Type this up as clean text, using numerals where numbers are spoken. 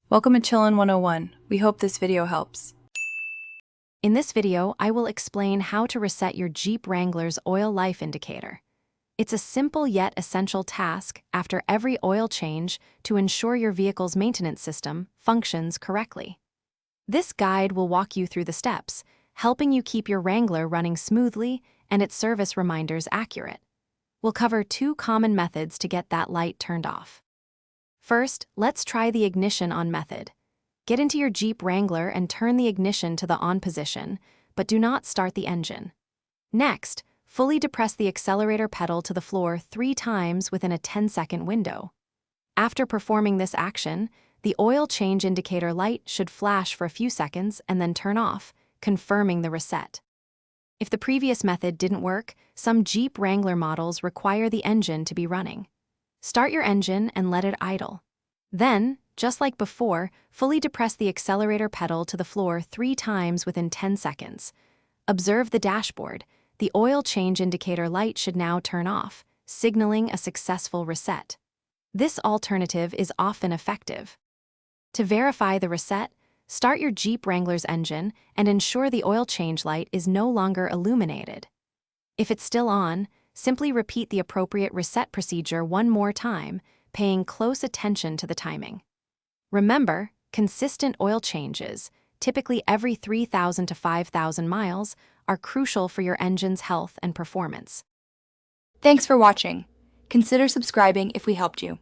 Welcome to Chillin' 101. We hope this video helps. In this video, I will explain how to reset your Jeep Wrangler's oil life indicator. It's a simple yet essential task after every oil change to ensure your vehicle's maintenance system functions correctly. This guide will walk you through the steps, helping you keep your Wrangler running smoothly and its service reminders accurate. We'll cover two common methods to get that light turned off. First, let's try the ignition on method. Get into your Jeep Wrangler and turn the ignition to the on position, but do not start the engine. Next, fully depress the accelerator pedal to the floor 3 times within a 10-second window. After performing this action, the oil change indicator light should flash for a few seconds and then turn off, confirming the reset. If the previous method didn't work, some Jeep Wrangler models require the engine to be running. Start your engine and let it idle. Then, just like before, fully depress the accelerator pedal to the floor 3 times within 10 seconds. Observe the dashboard. The oil change indicator light should now turn off, signaling a successful reset. This alternative is often effective. To verify the reset, start your Jeep Wrangler's engine and ensure the oil change light is no longer illuminated. If it's still on, simply repeat the appropriate reset procedure one more time, paying close attention to the timing. Remember, consistent oil changes, typically every 3,000 to 5,000 miles, are crucial for your engine's health and performance. Thanks for watching. Consider subscribing if we helped you.